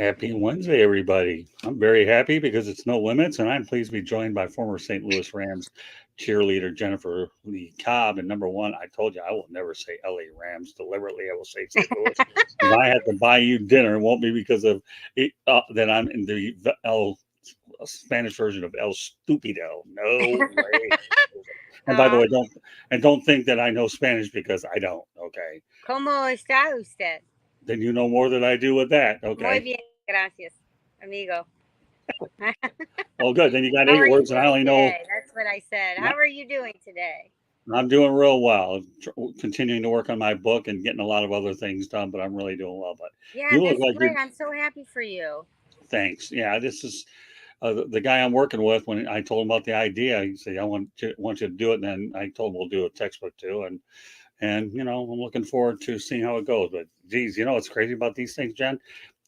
Happy Wednesday, everybody. I'm very happy because it's no limits, and I'm pleased to be joined by former St. Louis Rams cheerleader Jennifer Lee Cobb. And number one, I told you I will never say LA Rams deliberately. I will say St. Louis. If I have to buy you dinner, it won't be because of it, that I'm in the Spanish version of El Stupido. No way. And by the Ah, way, don't think that I know Spanish because I don't. Okay, ¿Cómo está usted? then you know more than I do with that. Muy Okay. bien, gracias, amigo. Oh, good. Then you got How eight are you words, and I doing only know. today? That's what I said. How are you doing today? I'm doing real well. Continuing to work on my book and getting a lot of other things done, but I'm really doing well. But Yeah, you look that's like great. you're. I'm so happy for you. Thanks. Yeah, this is the guy I'm working with. When I told him about the idea, he said, "I want you to do it." And then I told him we'll do a textbook too, and I'm looking forward to seeing how it goes. But geez, what's crazy about these things, Jen,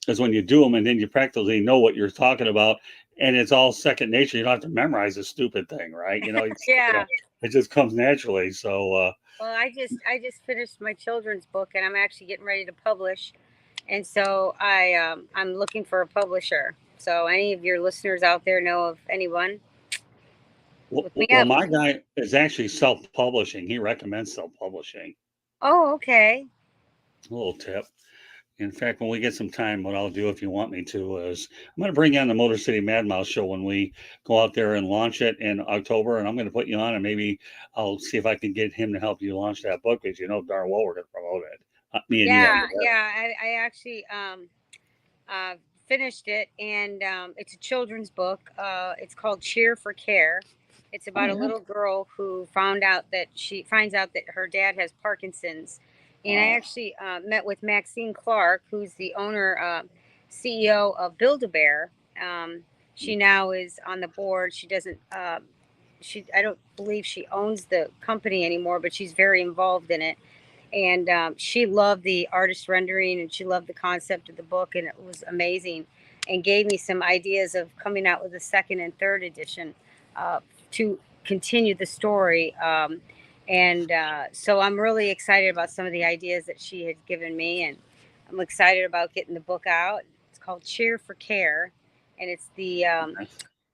is when you do them and then you practically know what you're talking about, and it's all second nature. You don't have to memorize a stupid thing, right? Yeah. It just comes naturally. So. Well, I just finished my children's book, and I'm actually getting ready to publish. And so I'm looking for a publisher. So any of your listeners out there know of anyone? Well, Look me well, up. my guy is actually self-publishing. He recommends self-publishing. Oh, okay. A little tip. In fact, when we get some time, what I'll do if you want me to is I'm going to bring you on the Motor City Mad Mouse show when we go out there and launch it in October, and I'm going to put you on, and maybe I'll see if I can get him to help you launch that book because you know darn well we're going to promote it. Me and you on Yeah, together. yeah. I actually uh, finished it, and it's a children's book. It's called Cheer for Care. It's Oh about a yeah. little girl who found out that she finds out that her dad has Parkinson's, and I Wow. actually met with Maxine Clark, who's the owner, CEO of Build a Bear. She now is on the board. She doesn't. She I don't believe she owns the company anymore, but she's very involved in it, and she loved the artist rendering, and she loved the concept of the book, and it was amazing, and gave me some ideas of coming out with a second and third edition, to continue the story. And So I'm really excited about some of the ideas that she had given me, and I'm excited about getting the book out. It's called Cheer for Care, and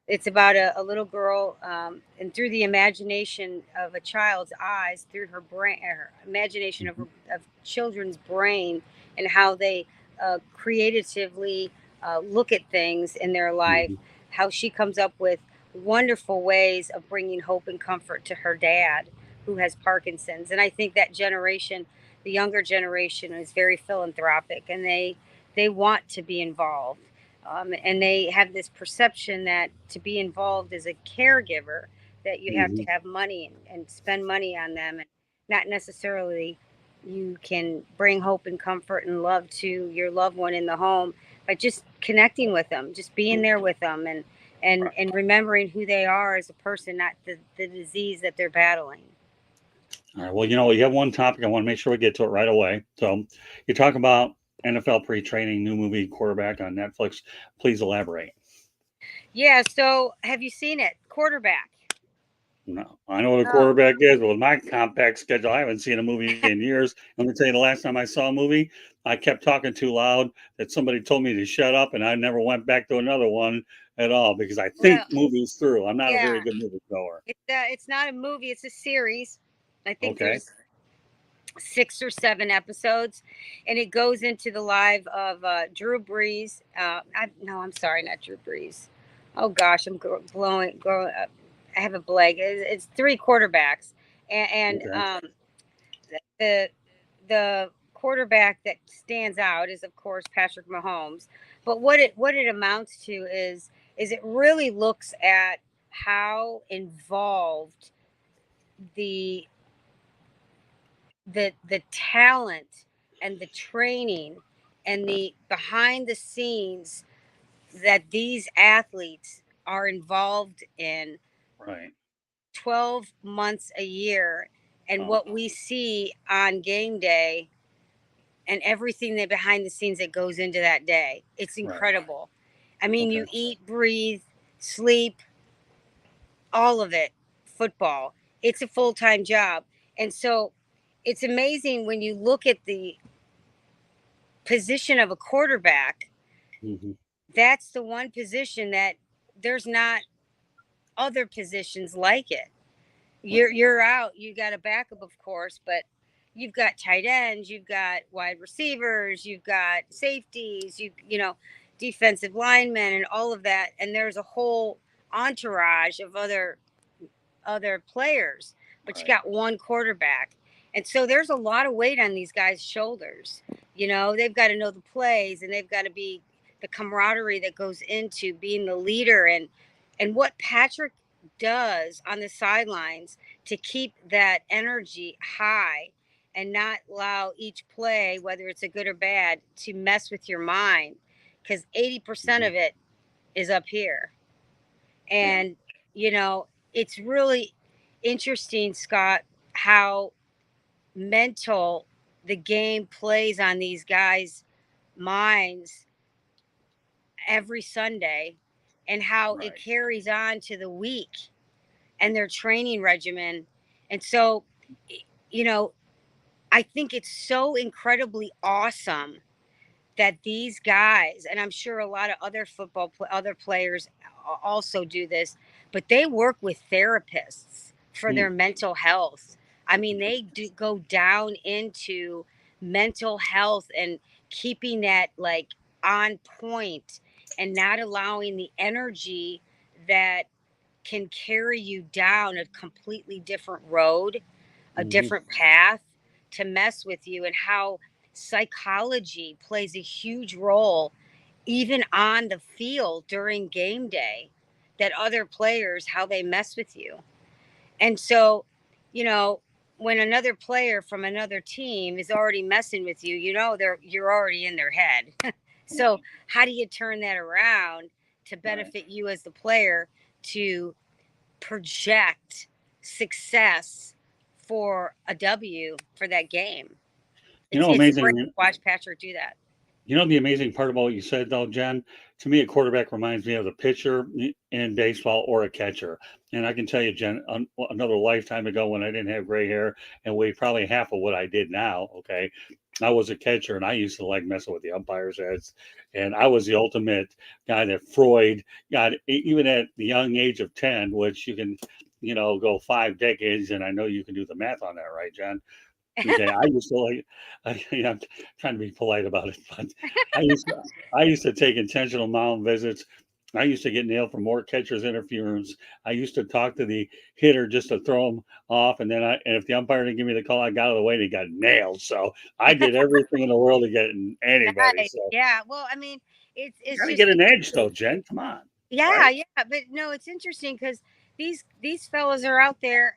it's about a little girl, and through the imagination of a child's eyes, through her brain, her imagination Mhm. of children's brain, and how they creatively look at things in their life, Mhm. how she comes up with wonderful ways of bringing hope and comfort to her dad, who has Parkinson's. And I think that generation, the younger generation, is very philanthropic, and they want to be involved, and they have this perception that to be involved as a caregiver, that you have to Mhm. have money and spend money on them, and not necessarily you can bring hope and comfort and love to your loved one in the home by just connecting with them, just being there with them, and remembering who they are as a person, not the disease that they're battling. All right. Well, you have one topic I want to make sure we get to it right away. So, you talk about NFL pre-training, new movie quarterback on Netflix. Please elaborate. Yeah, so have you seen it? Quarterback. No, I know what a Oh. quarterback is, but with my compact schedule, I haven't seen a movie in years. Let me tell you, the last time I saw a movie, I kept talking too loud that somebody told me to shut up, and I never went back to another one at all because I think Well, movies through. I'm not a very yeah. good movie goer. It's not a movie, it's a series. I think Okay. there's 6 or 7 episodes, and it goes into the life of Drew Brees. No, I'm sorry, not Drew Brees. Oh gosh, I'm blowing. I have a blank. It's three quarterbacks, and Okay. the the quarterback that stands out is of course Patrick Mahomes. But what it amounts to is it really looks at how involved the the talent and the training and the behind the scenes that these athletes are involved in Right. 12 months a year, and Oh. what we see on game day, and everything that behind the scenes that goes into that day. It's Right. incredible. I mean, Okay. you eat, breathe, sleep, all of it, football. It's a full-time job. And so it's amazing when you look at the position of a quarterback, Hmm. That's the one position that there's not other positions like it. Right. You're out. You got a backup, of course, but you've got tight ends, you've got wide receivers, you've got safeties, defensive linemen, and all of that. And there's a whole entourage of other players, but you Right. got one quarterback. And so there's a lot of weight on these guys' shoulders. They've got to know the plays, and they've got to be the camaraderie that goes into being the leader, and what Patrick does on the sidelines to keep that energy high and not allow each play, whether it's a good or bad, to mess with your mind, because 80% Hmm. of it is up here. Yeah. And, it's really interesting, Scott, how mental the game plays on these guys' minds every Sunday, and how it Right. carries on to the week and their training regimen. And so, you know, I think it's so incredibly awesome that these guys, and I'm sure a lot of other players also do this, but they work with therapists for their Mm. mental health. I mean, they do go down into mental health and keeping that like on point, and not allowing the energy that can carry you down a completely different road, a Hmm. different path, to mess with you, and how psychology plays a huge role even on the field during game day, that other players, how they mess with you. And so, you know, when another player from another team is already messing with you, you're already in their head. So Right. how do you turn that around to Right. benefit you as the player, to project success for a W for that game? You It's know, it's great amazing. to watch Patrick do that. You know the amazing part about what you said, though, Jen? To me, a quarterback reminds me of a pitcher in baseball or a catcher. And I can tell you, Jen, another lifetime ago when I didn't have gray hair and weighed probably half of what I did now, okay, I was a catcher and I used to like messing with the umpires' heads. And I was the ultimate guy that Freud got, even at the young age of 10, which you can, go 5 decades. And I know you can do the math on that, right, Jen? Okay, I used to like, I'm trying to be polite about it, but I used to, I used to take intentional mound visits. I used to get nailed for more catcher's interference. I used to talk to the hitter just to throw him off, and and if the umpire didn't give me the call, I got out of the way and he got nailed. So I did everything in the world to get anybody. Nice. So Yeah. Well, I mean, it's you it's got to just get an edge, interesting. though, Jen. Come on, Yeah, right? yeah. But no, it's interesting because these fellas are out there,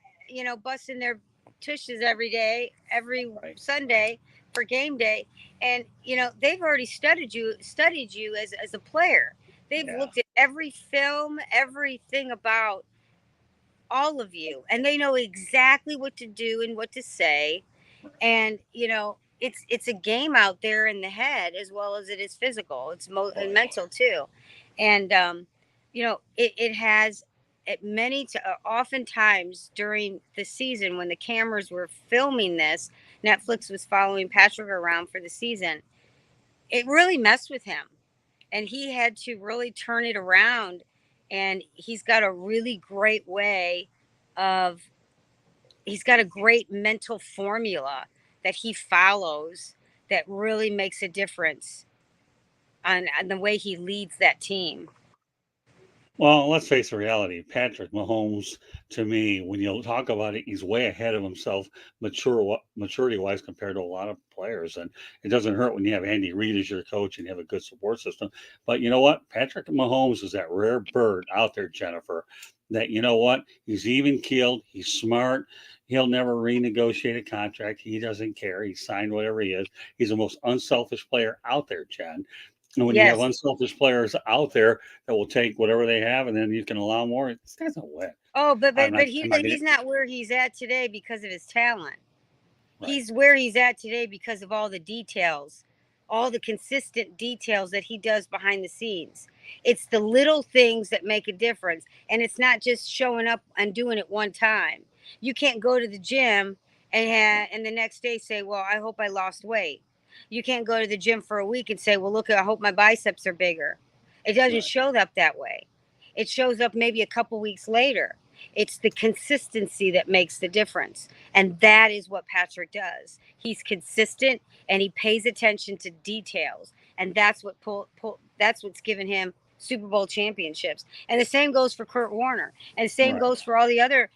busting their tushes every day, every Right. Sunday for game day, and they've already studied you as a player. They've Yeah. looked at every film, everything about all of you, and they know exactly what to do and what to say. Right. And it's a game out there in the head as well as it is physical. It's and Right. mental too. And it has, at oftentimes during the season when the cameras were filming this, Netflix was following Patrick around for the season. It really messed with him, and he had to really turn it around. And of he's got a great mental formula that he follows, that really makes a difference on the way he leads that team. Well, let's face the reality. Patrick Mahomes, to me, when you talk about it, he's way ahead of himself, maturity wise, compared to a lot of players. And it doesn't hurt when you have Andy Reid as your coach and you have a good support system. But you know what? Patrick Mahomes is that rare bird out there, Jennifer. That you know what? He's even keeled. He's smart. He'll never renegotiate a contract. He doesn't care. He signed whatever he is. He's the most unselfish player out there, Jen. And when you have Yes. unselfish players out there that will take whatever they have, and then you can allow more. This guy's a win. Oh, but I'm but not. but he I'm not he's getting not where he's at today because of his talent. right. He's where he's at today because of all the details, all the consistent details that he does behind the scenes. It's the little things that make a difference. And it's not just showing up and doing it one time. You can't go to the gym and the next day say, well, I hope I lost weight. You can't go to the gym for a week and say, well, look, I hope my biceps are bigger. It doesn't Right. show up that way. It shows up maybe a couple weeks later. It's the consistency that makes the difference. And that is what Patrick does. He's consistent and he pays attention to details. And that's that's what's given him Super Bowl championships. And the same goes for Kurt Warner. And the same Right. goes for all the other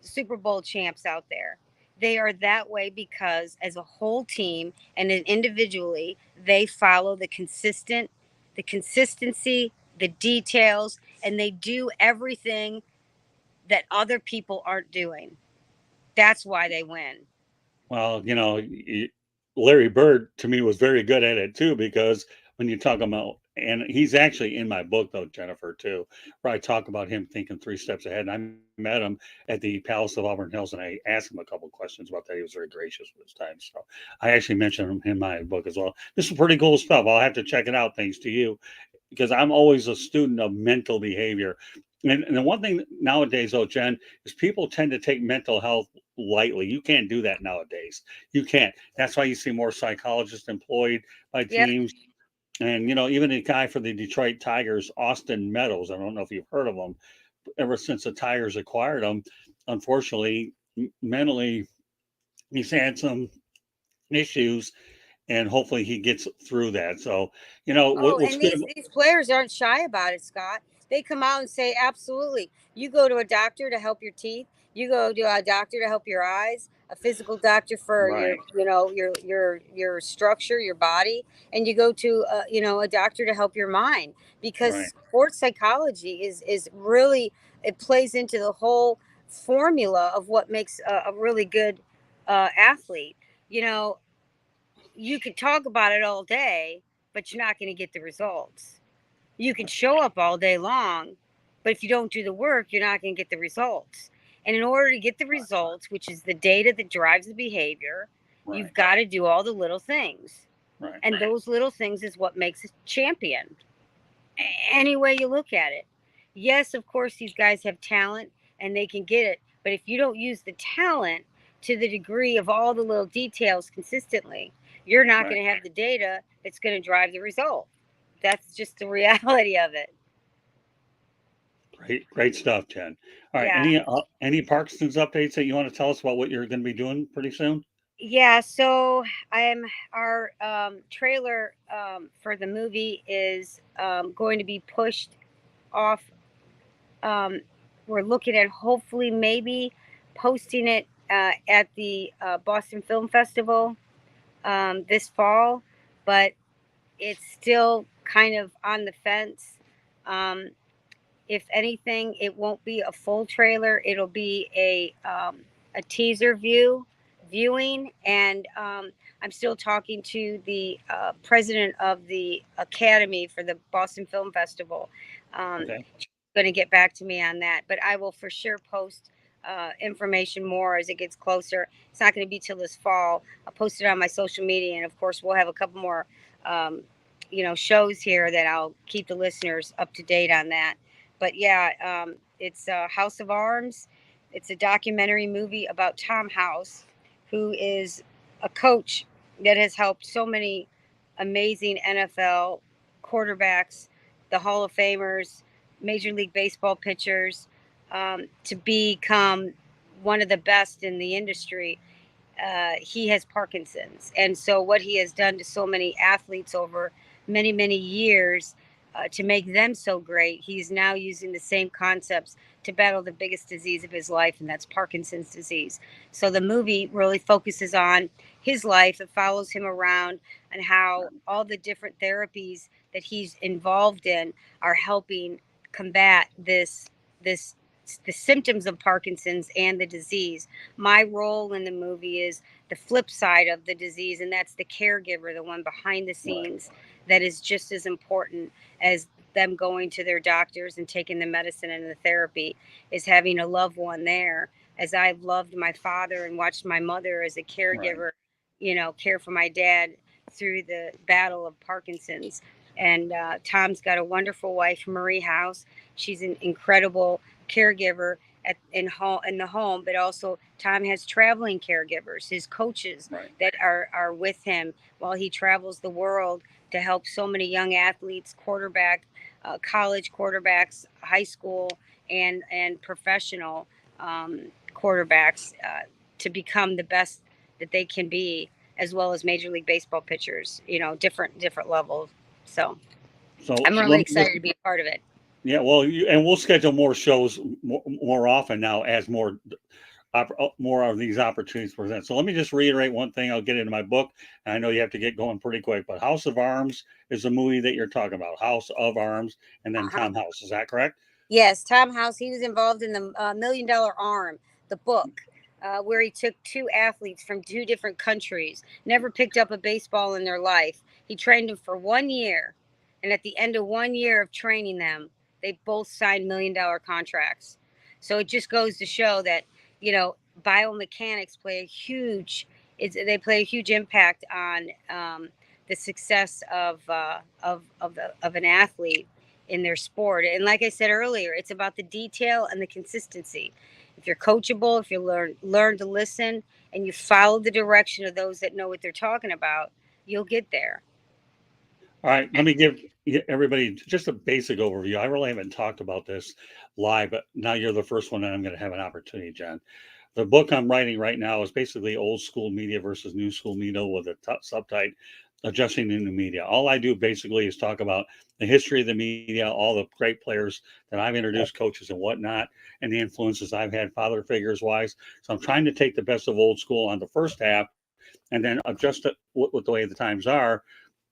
Super Bowl champs out there. They are that way because as a whole team and individually, they follow the consistency, the details, and they do everything that other people aren't doing. That's why they win. Well, Larry Bird to me was very good at it too, because when you talk about, and he's actually in my book though, Jennifer, too, where I talk about him thinking 3 steps ahead. And I met him at the Palace of Auburn Hills, and I asked him a couple questions about that. He was very gracious with his time. So I actually mentioned him in my book as well. This is pretty cool stuff. I'll have to check it out thanks to you, because I'm always a student of mental behavior. And the one thing nowadays, though, Jen, is people tend to take mental health lightly. You can't do that nowadays. You can't. That's why you see more psychologists employed by Yep. teams. And, even the guy for the Detroit Tigers, Austin Meadows, I don't know if you've heard of him, ever since the Tigers acquired him, unfortunately, mentally, he's had some issues, and hopefully he gets through that. So, Oh, what's and good. these players aren't shy about it, Scott. They come out and say, absolutely. You go to a doctor to help your teeth. You go to a doctor to help your eyes. A physical doctor for your, Right, your structure, your body, and you go to, a doctor to help your mind. Because right, sports psychology is really, it plays into the whole formula of what makes a really good athlete. You know, you could talk about it all day, but you're not going to get the results. You can show up all day long, but if you don't do the work, you're not going to get the results. And in order to get the results, which is the data that drives the behavior, right, you've got to do all the little things. right, And those little things is what makes a champion. Any way you look at it. Yes, of course, these guys have talent and they can get it. But if you don't use the talent to the degree of all the little details consistently, you're not right. going to have the data that's going to drive the result. That's just the reality of it. Great, great stuff, Jen. All right, Yeah. any Parkinson's updates that you want to tell us about what you're going to be doing pretty soon? Yeah, so I am our trailer for the movie is going to be pushed off. Um, we're looking at hopefully maybe posting it at the Boston Film Festival this fall, but it's still kind of on the fence. Um, if anything, it won't be a full trailer. It'll be a teaser viewing, and I'm still talking to the president of the Academy for the Boston Film Festival. Um, Okay. going to get back to me on that, but I will for sure post information more as it gets closer. It's not going to be till this fall. I'll post it on my social media, and of course, we'll have a couple more, shows here that I'll keep the listeners up to date on that. But yeah, it's House of Arms. It's a documentary movie about Tom House, who is a coach that has helped so many amazing NFL quarterbacks, the Hall of Famers, Major League Baseball pitchers, to become one of the best in the industry. He has Parkinson's. And so, what he has done to so many athletes over many, many years to make them so great, he's now using the same concepts to battle the biggest disease of his life, and that's Parkinson's disease. So, the movie really focuses on his life. It follows him around and how all the different therapies that he's involved in are helping combat this the symptoms of Parkinson's and the disease. My role in the movie is the flip side of the disease, and that's the caregiver, the one behind the Right, scenes that is just as important as them going to their doctors and taking the medicine and the therapy, is having a loved one there. As I've loved my father and watched my mother as a right, caregiver, care for my dad through the battle of Parkinson's. And Tom's got a wonderful wife, Marie House. She's an incredible caregiver in the home, but also Tom has traveling caregivers, his coaches Right. that are with him while he travels the world to help so many young athletes, college quarterbacks, high school, and professional quarterbacks to become the best that they can be, as well as Major League Baseball pitchers. Different levels. So So I'm really excited to be a part of it. yeah, well, and we'll schedule more shows more often now as more of these opportunities present. So let me just reiterate one thing. I'll get into my book, and I know you have to get going pretty quick. But House of Arms is the movie that you're talking about. House of Arms, and then Uh-huh. Tom House. Is that correct? Yes, Tom House. He was involved in the $1 Million Arm, the book, where he took two athletes from two different countries, never picked up a baseball in their life. He trained them for 1 year, and at the end of 1 year of training them, they both signed $1 Million contracts. So it just goes to show that biomechanics they play a huge impact on the success of an athlete in their sport. And like I said earlier, it's about the detail and the consistency. If you're coachable, if you learn to listen, and you follow the direction of those that know what they're talking about, you'll get there. All right, let me give everybody just a basic overview. I really haven't talked about this live, but now you're the first one, and I'm going to have an opportunity, Jen. The book I'm writing right now is basically old school media versus new school media with a subtitle, Adjusting the New Media. All I do basically is talk about the history of the media, all the great players that I've introduced, coaches and whatnot, and the influences I've had father figures wise. So I'm trying to take the best of old school on the first half and then adjust it with the way the times are.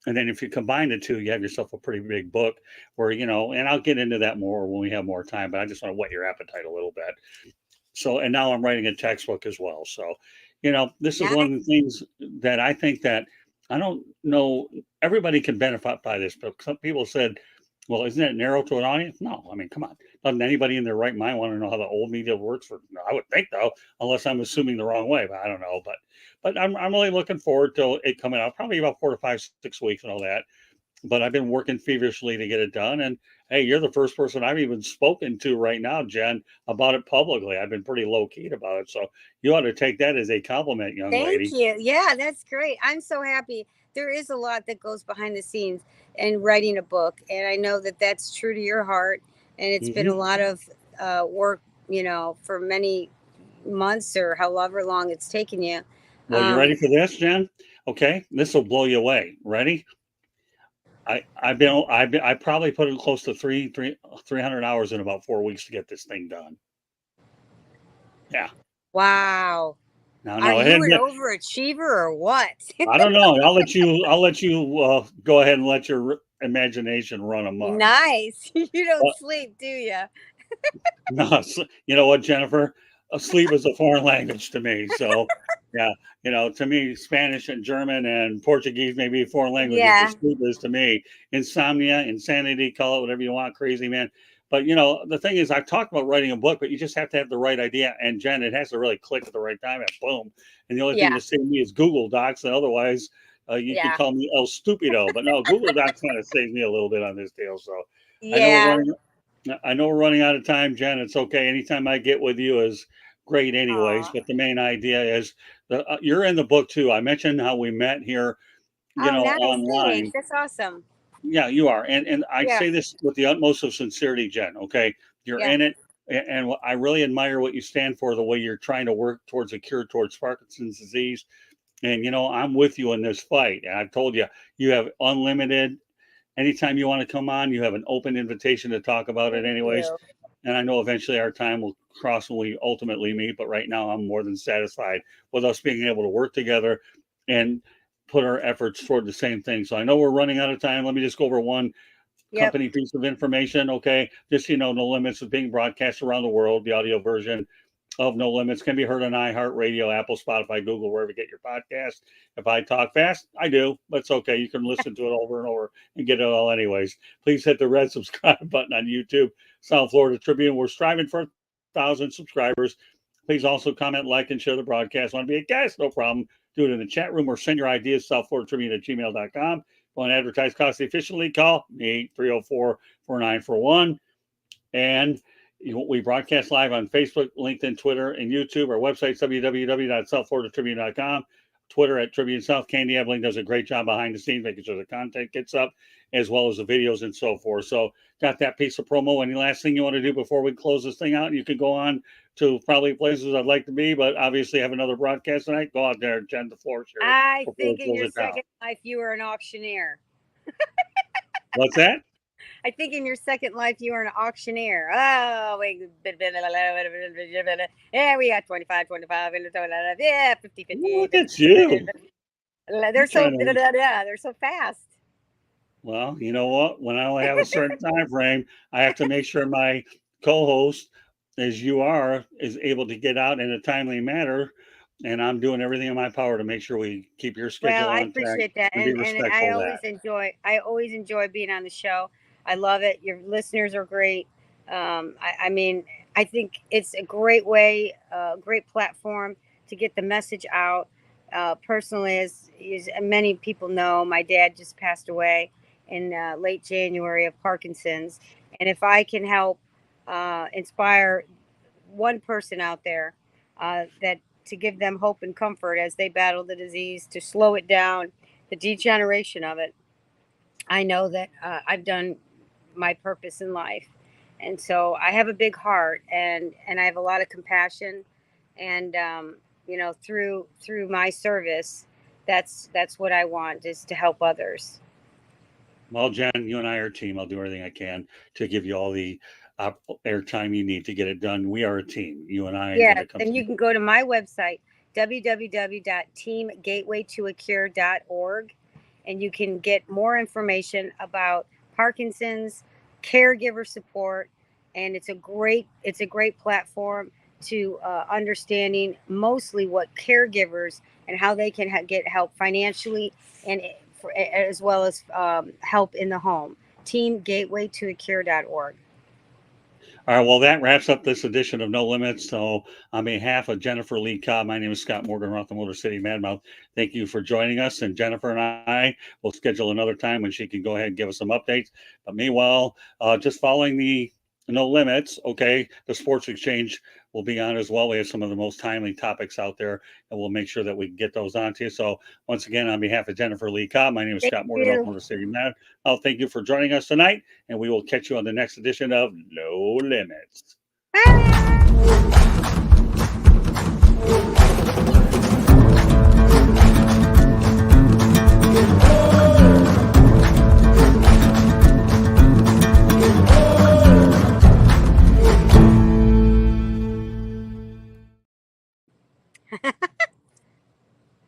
And then if you combine the two, you have yourself a pretty big book where, and I'll get into that more when we have more time, but I just want to whet your appetite a little bit. So, and now I'm writing a textbook as well. So, this is one of the things that I think that I don't know, everybody can benefit by this, but some people said, well, isn't it narrow to an audience? No, I mean, come on. Doesn't anybody in their right mind want to know how the old media works? I would think though, unless I'm assuming the wrong way, but I don't know. But I'm really looking forward to it coming out, probably about 4 to 5, 6 weeks and all that. But I've been working feverishly to get it done. And hey, you're the first person I've even spoken to right now, Jen, about it publicly. I've been pretty low key about it. So you ought to take that as a compliment, young lady. Thank you. Yeah, that's great. I'm so happy. There is a lot that goes behind the scenes in writing a book. And I know that that's true to your heart. And it's been a lot of work, for many months or however long it's taken you. Well, you ready for this, Jen? Okay, this will blow you away. Ready? I probably put in close to 300 hours in about 4 weeks to get this thing done. Yeah. Wow. Now, Are you an get, overachiever or what? I don't know. I'll let you go ahead and let your imagination run amok. Nice. You don't sleep, do you? No, you know what, Jennifer? Sleep is a foreign language to me. So, yeah, to me, Spanish and German and Portuguese may be foreign languages. Yeah. But sleep is to me insomnia, insanity, call it whatever you want, crazy man. But the thing is, I've talked about writing a book, but you just have to have the right idea. And Jen, it has to really click at the right time, and boom. And the only thing to save me is Google Docs, and otherwise, you can call me El Stupido. But no, Google Docs kind of saves me a little bit on this deal. So I know we're running out of time, Jen. It's okay. Anytime I get with you is great, anyways. But the main idea is you're in the book too. I mentioned how we met here, Nice. online. Thanks. That's awesome. Yeah, you are, and I say this with the utmost of sincerity, Jen. Okay, you're in it, and I really admire what you stand for. The way you're trying to work towards a cure towards Parkinson's disease, and I'm with you in this fight. And I've told you, you have unlimited. Anytime you want to come on, you have an open invitation to talk about it anyways. And I know eventually our time will cross when we ultimately meet, but right now I'm more than satisfied with us being able to work together and put our efforts toward the same thing. So I know we're running out of time. Let me just go over one company piece of information. Okay. Just, No Limits is being broadcast around the world. The audio version of No Limits can be heard on iHeartRadio, Apple, Spotify, Google, wherever you get your podcast. If I talk fast, I do, but it's okay. You can listen to it over and over and get it all anyways. Please hit the red subscribe button on YouTube, South Florida Tribune. We're striving for 1,000 subscribers. Please also comment, like, and share the broadcast. Want to be a guest? No problem. Do it in the chat room or send your ideas, southfloridatribune@gmail.com. Want to advertise cost efficiently? Call me 304-4941. And We broadcast live on Facebook, LinkedIn, Twitter, and YouTube. Our website, www.southfloridatribune.com. Twitter at Tribune South. Candy Ebling does a great job behind the scenes, making sure the content gets up, as well as the videos and so forth. So got that piece of promo. Any last thing you want to do before we close this thing out? You can go on to probably places I'd like to be, but obviously have another broadcast tonight. Go out there, Jen, the floor share. I think in your second life you were an auctioneer. What's that? I think in your second life you were an auctioneer. Oh, wait. Yeah, we got 25, yeah, 50, 50. Look at you. They're so fast. Well, you know what? When I only have a certain time frame, I have to make sure my co-host, as you are, is able to get out in a timely manner. And I'm doing everything in my power to make sure we keep your schedule Well, I on track. appreciate that, and I always enjoy being on the show. I love it. Your listeners are great. I mean, I think it's a great way, great platform to get the message out. Personally, as many people know, my dad just passed away in late January of Parkinson's, and if I can help inspire one person out there that to give them hope and comfort as they battle the disease, to slow it down, the degeneration of it, I know that I've done my purpose in life. And so I have a big heart, and I have a lot of compassion, and you know, through my service, that's what I want, is to help others. Well, Jen, you and I are a team. I'll do everything I can to give you all the airtime you need to get it done. We are a team, you and I. Yeah, and you can go to my website, www.teamgatewaytoacure.org, and you can get more information about Parkinson's, caregiver support, and it's a great platform to understanding mostly what caregivers and how they can get help financially, and as well as help in the home. Teamgatewaytoacure.org. All right, well, that wraps up this edition of No Limits. So on behalf of Jennifer Lee Cobb, my name is Scott Morgan, Roth, the Motor City Madmouth. Thank you for joining us. And Jennifer and I will schedule another time when she can go ahead and give us some updates. But meanwhile, just following the No Limits, okay, the Sports Exchange will be on as well. We have some of the most timely topics out there, and we'll make sure that we get those on to you. So once again, on behalf of Jennifer Lee Cobb, my name is Scott Morgan, Roth, Motor City Madmouth. Thank you for joining us tonight, and we will catch you on the next edition of No Limits.